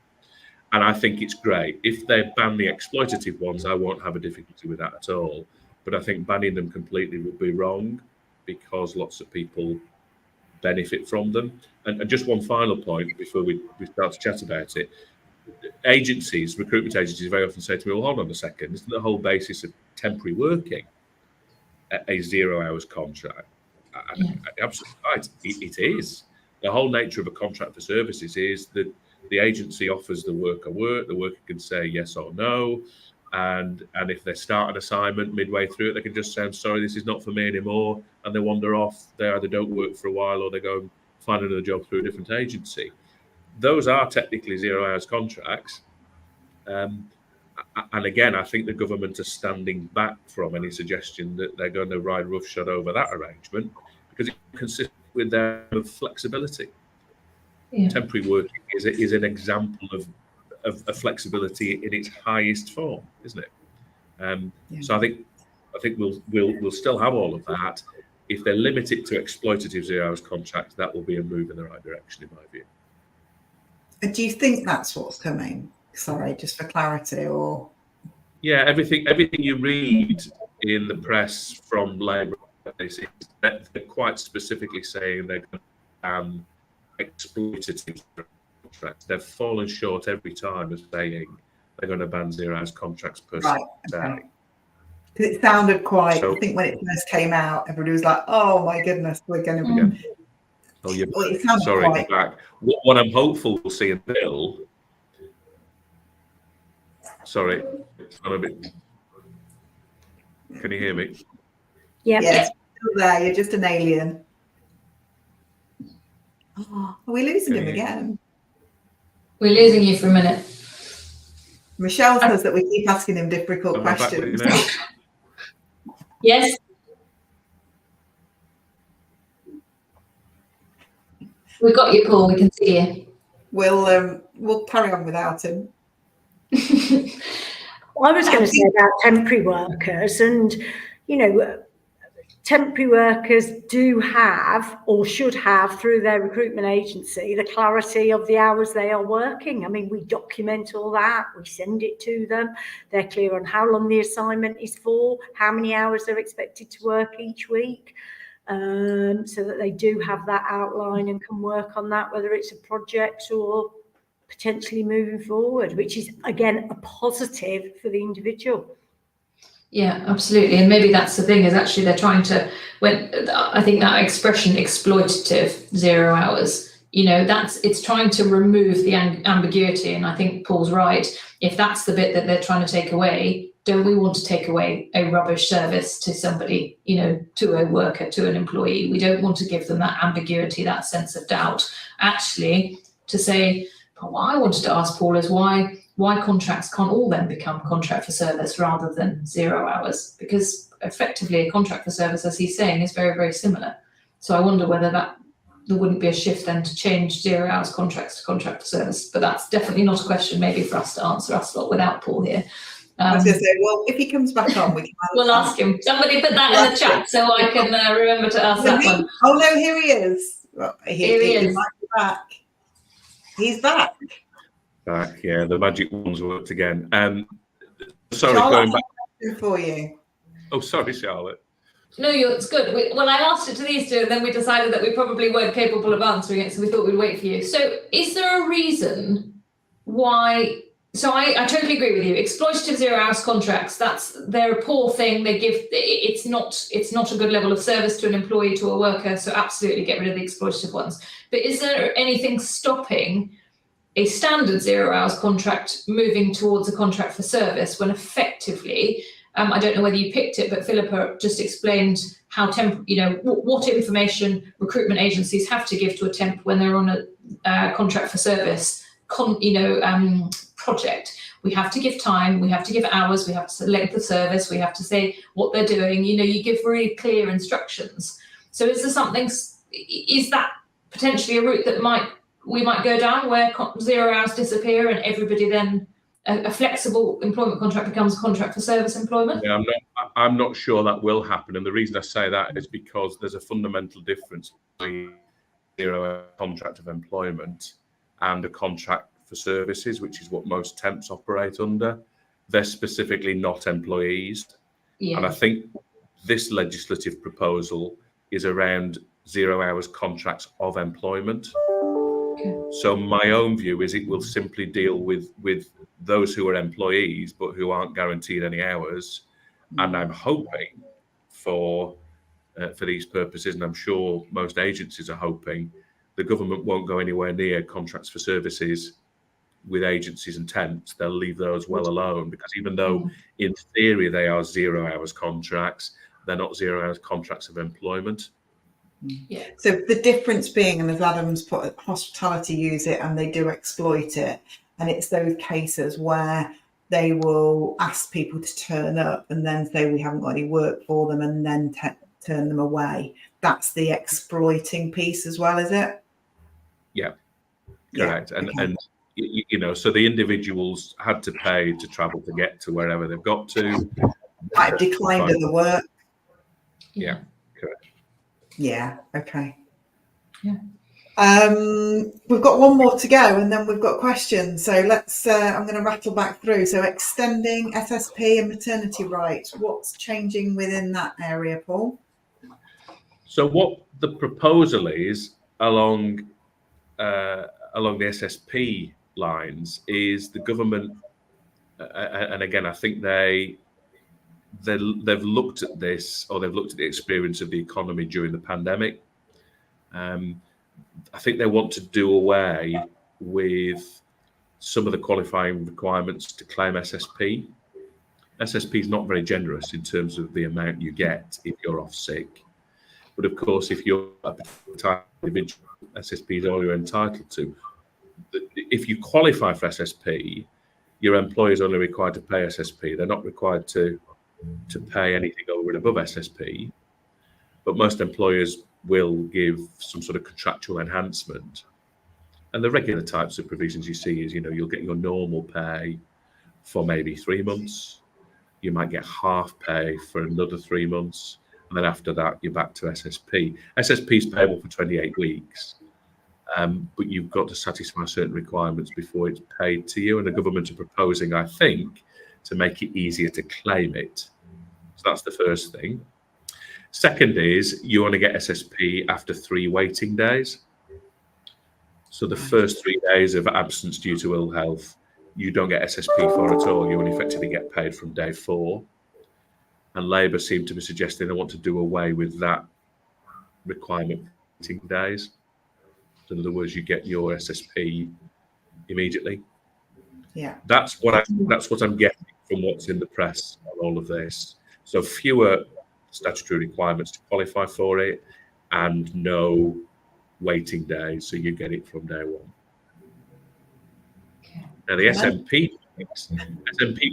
And I think it's great. If they ban the exploitative ones, I won't have a difficulty with that at all. But I think banning them completely would be wrong, because lots of people benefit from them. And just one final point before we start to chat about it. Recruitment agencies very often say to me, well, hold on a second, isn't the whole basis of temporary working a 0 hours contract? Absolutely right. It is. The whole nature of a contract for services is that the agency offers the worker work, the worker can say yes or no. And if they start an assignment midway through it, they can just say, I'm sorry, this is not for me anymore. And they wander off. They either don't work for a while or they go and find another job through a different agency. Those are technically 0 hours contracts. And again, I think the government are standing back from any suggestion that they're going to ride roughshod over that arrangement, because it consists with their flexibility. Yeah. Temporary working is an example of flexibility in its highest form, isn't it? So I think we'll still have all of that. If they limit it to exploitative 0 hours contracts, that will be a move in the right direction, in my view. Do you think that's what's coming? Sorry, just for clarity, or? Yeah, everything you read in the press from Labour, they're quite specifically saying they're going to ban exploitative contracts. They've fallen short every time of saying they're going to ban 0 hours contracts per se. Right, okay. Because it sounded quite, I think when it first came out, everybody was like, oh my goodness, we're going to be... Oh, you're sorry, quite... back. What I'm hopeful we'll see in the bill... Sorry, it's gone a bit... Can you hear me? Yeah. Yes, still there. You're just an alien. Oh, are we losing him again? We're losing you for a minute. Michelle says that we keep asking him difficult questions. Yes. We got you, Paul. We can see you. We'll carry on without him. I was going to say about temporary workers, and temporary workers do have, or should have, through their recruitment agency, the clarity of the hours they are working. I mean, we document all that, we send it to them. They're clear on how long the assignment is for, how many hours they're expected to work each week, so that they do have that outline and can work on that, whether it's a project or potentially moving forward, which is, again, a positive for the individual. Yeah, absolutely. And maybe that's the thing, is actually they're trying to, I think that expression exploitative 0 hours, it's trying to remove the ambiguity. And I think Paul's right. If that's the bit that they're trying to take away, don't we want to take away a rubbish service to somebody, to a worker, to an employee? We don't want to give them that ambiguity, that sense of doubt. Actually, to say, what I wanted to ask Paul is why contracts can't all then become contract for service rather than 0 hours? Because effectively a contract for service, as he's saying, is very, very similar. So I wonder whether there wouldn't be a shift then to change 0 hours contracts to contract for service. But that's definitely not a question maybe for us to answer, us lot, without Paul here. I was going to say, well, if he comes back on, we can... We'll ask him. Somebody put that in the chat so I can remember to ask that one. Oh no, here he is. Well, here he is. Might be back. He's back. Back, yeah, the magic ones worked again. Sorry, Charlotte, going back for you. Oh, sorry, Charlotte. No, it's good. Well, I asked it to these two, and then we decided that we probably weren't capable of answering it, so we thought we'd wait for you. So, is there a reason why? So, I totally agree with you. Exploitative 0 hours contracts, they're a poor thing. They give it's not a good level of service to an employee, to a worker. So, absolutely get rid of the exploitative ones. But is there anything stopping a standard 0 hours contract moving towards a contract for service when effectively, I don't know whether you picked it, but Phillippa just explained how what information recruitment agencies have to give to a temp when they're on a contract for service, project. We have to give time, we have to give hours, we have to length of service, we have to say what they're doing. You give really clear instructions. So is that potentially a route that we might go down, where 0 hours disappear and everybody then a flexible employment contract becomes a contract for service employment? Yeah, I'm not sure that will happen, and the reason I say that is because there's a fundamental difference between 0 hour contract of employment and a contract for services, which is what most temps operate under. They're specifically not employees. Yeah. And I think this legislative proposal is around 0 hours contracts of employment. Okay. So my own view is it will simply deal with those who are employees but who aren't guaranteed any hours. And I'm hoping for these purposes, and I'm sure most agencies are hoping, the government won't go anywhere near contracts for services with agencies and temps. They'll leave those well alone, because even though in theory they are 0 hours contracts, they're not 0 hours contracts of employment. Yeah. So the difference being, and as Adam's put, hospitality use it and they do exploit it, and it's those cases where they will ask people to turn up and then say we haven't got any work for them, and then turn them away. That's the exploiting piece as well, is it? Yeah, correct. Yeah, And okay. and you know, so the individuals had to pay to travel to get to wherever they've got to. Like declined of the work. Yeah, correct. Yeah, okay. Yeah. We've got one more to go, and then we've got questions. So let's. I'm going to rattle back through. So extending SSP and maternity rights. What's changing within that area, Paul? So what the proposal is along the SSP lines is the government, and again, I think they've looked at this, or they've looked at the experience of the economy during the pandemic. I think they want to do away with some of the qualifying requirements to claim SSP. SSP is not very generous in terms of the amount you get if you're off sick. But of course, if you're a particular individual, SSP is all you're entitled to. If you qualify for SSP, your employer is only required to pay SSP. They're not required to pay anything over and above SSP. But most employers will give some sort of contractual enhancement. And the regular types of provisions you see is, you know, you'll get your normal pay for maybe 3 months. You might get half pay for another 3 months. And then after that, you're back to SSP. SSP is payable for 28 weeks. But you've got to satisfy certain requirements before it's paid to you. And the government are proposing, I think, to make it easier to claim it. So that's the first thing. Second is you only get SSP after 3 waiting days. So the first 3 days of absence due to ill health, you don't get SSP for at all. You only effectively get paid from day 4. And Labour seem to be suggesting they want to do away with that requirement for waiting days. So in other words, you get your SSP immediately. Yeah. That's what I'm getting from what's in the press on all of this. So fewer statutory requirements to qualify for it, and no waiting days, so you get it from day 1. Okay. Now the SMP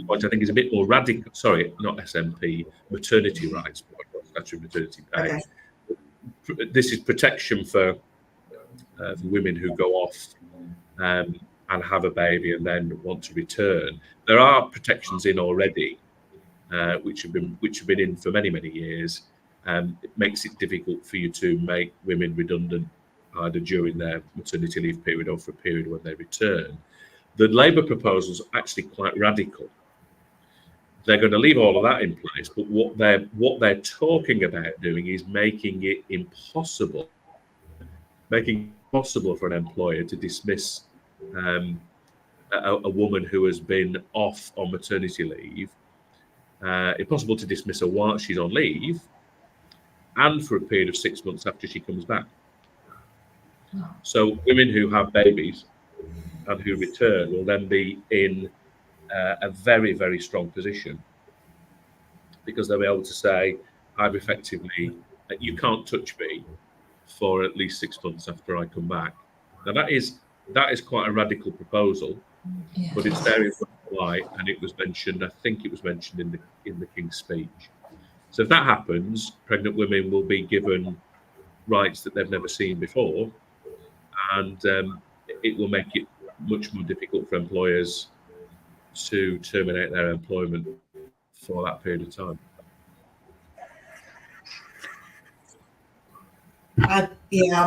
point I think is a bit more radical. Sorry, not SMP, maternity rights, statutory maternity pay. Okay. This is protection for women who go off and have a baby and then want to return. There are protections in already. Which have been in for many years. It makes it difficult for you to make women redundant either during their maternity leave period or for a period when they return. The Labour proposals are actually quite radical. They're going to leave all of that in place, but what they're talking about doing is making it impossible for an employer to dismiss a woman who has been off on maternity leave. Impossible to dismiss her while she's on leave and for a period of 6 months after she comes back. So women who have babies and who return will then be in a very strong position, because they'll be able to say, I've effectively, you can't touch me for at least 6 months after I come back. Now that is quite a radical proposal, yeah. But it's there in light, and it was mentioned. I think it was mentioned in the King's speech. So if that happens, pregnant women will be given rights that they've never seen before, and it will make it much more difficult for employers to terminate their employment for that period of time. I'm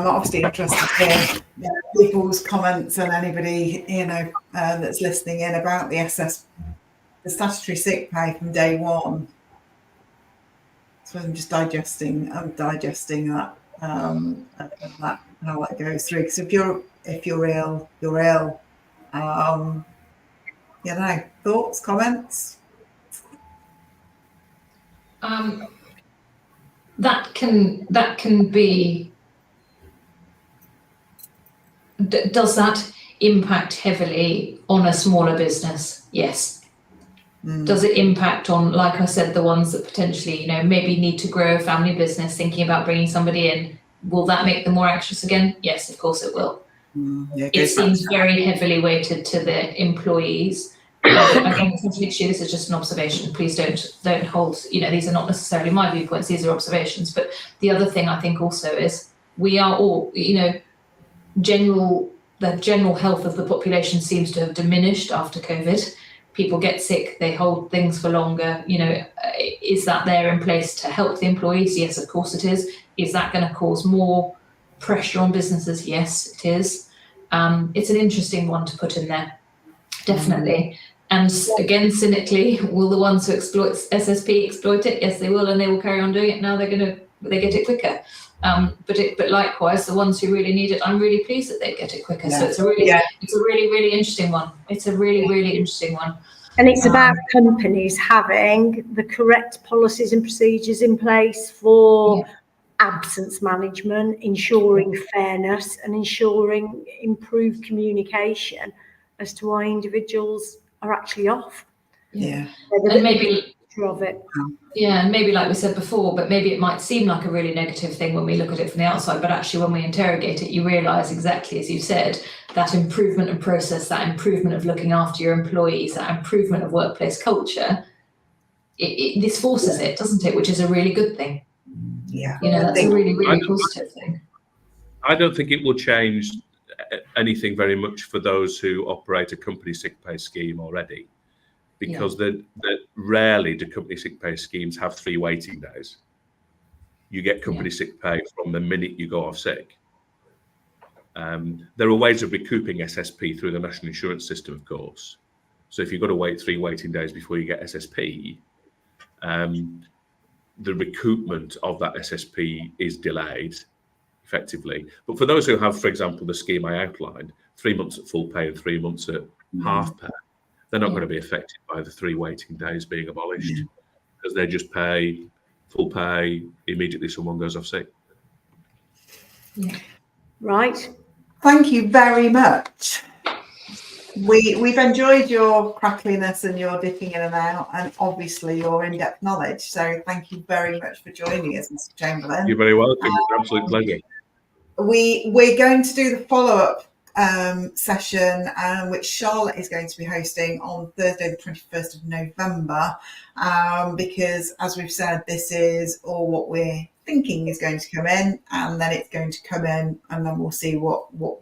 obviously interested to hear people's comments and anybody that's listening in about the statutory sick pay from day 1. So I'm just digesting that how that goes through. Because if you're ill, you're ill. Thoughts, comments? That can be. Does that impact heavily on a smaller business? Yes. Does it impact on, like I said, the ones that potentially, maybe need to grow a family business, thinking about bringing somebody in? Will that make them more anxious again? Yes, of course it will. It seems very heavily weighted to the employees, I think essentially this is just an observation. Please don't hold, these are not necessarily my viewpoints, these are observations. But the other thing I think also is we are all, the general health of the population seems to have diminished after COVID. People get sick, they hold things for longer. Is that there in place to help the employees? Yes, of course it is. Is that going to cause more pressure on businesses? Yes, it is. It's an interesting one to put in there, definitely. And again, cynically, will the ones who exploit SSP exploit it? Yes, they will, and they will carry on doing it. Now they get it quicker. But likewise, the ones who really need it, I'm really pleased that they get it quicker. Yeah. So it's a really interesting one. It's a really interesting one. And it's about companies having the correct policies and procedures in place for absence management, ensuring fairness, and ensuring improved communication as to why individuals are actually off. Yeah, and maybe of it. Yeah, and maybe like we said before, but maybe it might seem like a really negative thing when we look at it from the outside, but actually when we interrogate it, you realise exactly as you said, that improvement of process, that improvement of looking after your employees, that improvement of workplace culture, this forces it, doesn't it? Which is a really good thing. Yeah, that's a really positive thing. I don't think it will change anything very much for those who operate a company sick pay scheme already. Because rarely do company sick pay schemes have 3 waiting days. You get company sick pay from the minute you go off sick. There are ways of recouping SSP through the national insurance system, of course. So if you've got to wait 3 waiting days before you get SSP, the recoupment of that SSP is delayed effectively. But for those who have, for example, the scheme I outlined, 3 months at full pay and 3 months at half pay, they're not going to be affected by the 3 waiting days being abolished because they just pay full pay immediately someone goes off sick. Yeah. Right. Thank you very much. We've enjoyed your crackliness and your dipping in and out, and obviously your in-depth knowledge. So thank you very much for joining us, Mr. Chamberlain. You're very welcome. It's an absolute pleasure. We're going to do the follow-up session, which Charlotte is going to be hosting on Thursday, the 21st of November, because as we've said, this is all what we're thinking is going to come in, and then it's going to come in, and then we'll see what it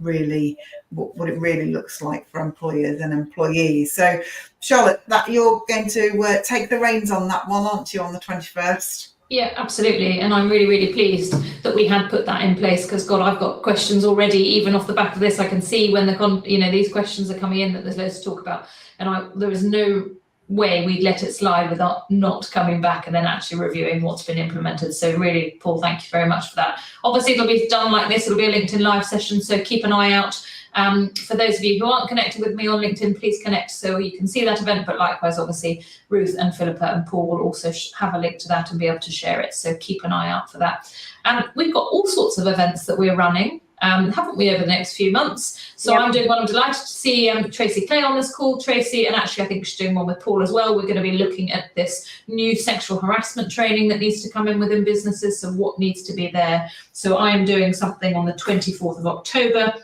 really looks like for employers and employees. So Charlotte, that you're going to take the reins on that one, aren't you, on the 21st? Yeah, absolutely. And I'm really pleased that we had put that in place, because God, I've got questions already, even off the back of this. I can see when these questions are coming in that there's loads to talk about, and there is no way we'd let it slide without not coming back and then actually reviewing what's been implemented. So really, Paul, thank you very much for that. Obviously, it'll be done like this. It'll be a LinkedIn live session, so keep an eye out. For those of you who aren't connected with me on LinkedIn, please connect so you can see that event. But likewise, obviously, Ruth and Phillippa and Paul will also have a link to that and be able to share it. So keep an eye out for that. And we've got all sorts of events that we're running, haven't we, over the next few months? So I'm doing one. I'm delighted to see Tracy Clay on this call. Tracy, and actually I think she's doing one with Paul as well. We're going to be looking at this new sexual harassment training that needs to come in within businesses. So what needs to be there? So I am doing something on the 24th of October.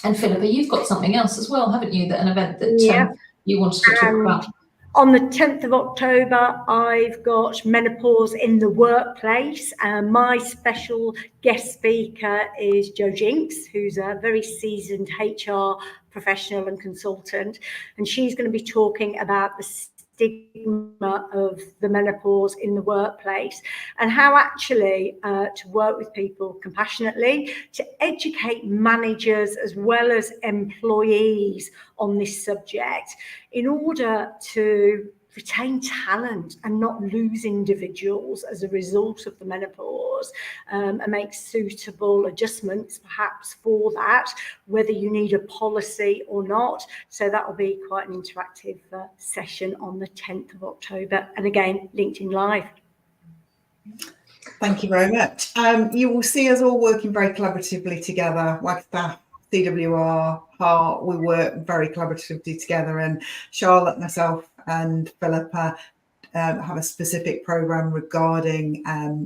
And Phillippa, you've got something else as well, haven't you? An event that you wanted to talk about. On the 10th of October, I've got menopause in the workplace. My special guest speaker is Jo Jinks, who's a very seasoned HR professional and consultant. And she's going to be talking about the stigma of the menopause in the workplace and how actually to work with people compassionately, to educate managers as well as employees on this subject in order to retain talent and not lose individuals as a result of the menopause, and make suitable adjustments perhaps for that, whether you need a policy or not. So that will be quite an interactive session on the 10th of October. And again, LinkedIn Live. Thank you very much. You will see us all working very collaboratively together, Wagstaff, CWR, Hart. We work very collaboratively together, and Charlotte, myself and Phillippa have a specific program regarding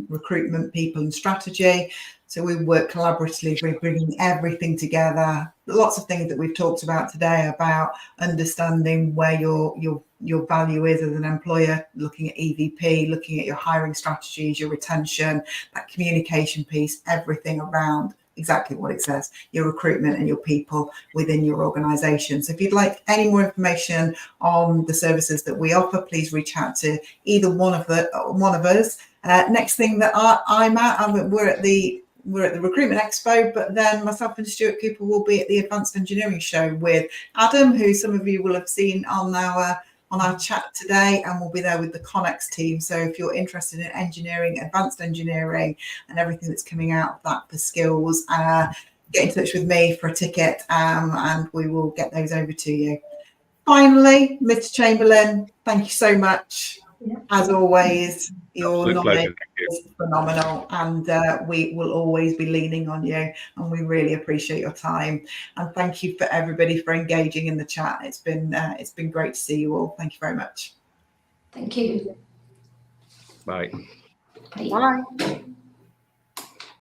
recruitment, people and strategy. So we work collaboratively, bringing everything together. Lots of things that we've talked about today about understanding where your value is as an employer, looking at EVP, looking at your hiring strategies, your retention, that communication piece, everything around exactly what it says, your recruitment and your people within your organisation. So if you'd like any more information on the services that we offer, please reach out to either one of us. Next thing that I'm at, we're at the Recruitment Expo, but then myself and Stuart Cooper will be at the Advanced Engineering Show with Adam, who some of you will have seen on our chat today, and we'll be there with the Connex team. So if you're interested in engineering, advanced engineering, and everything that's coming out of that for skills, get in touch with me for a ticket, and we will get those over to you. Finally, Mr. Chamberlain, thank you so much. As always, your knowledge is phenomenal, and we will always be leaning on you, and we really appreciate your time. And thank you for everybody for engaging in the chat. It's been great to see you all. Thank you very much. Thank you. Bye. Bye.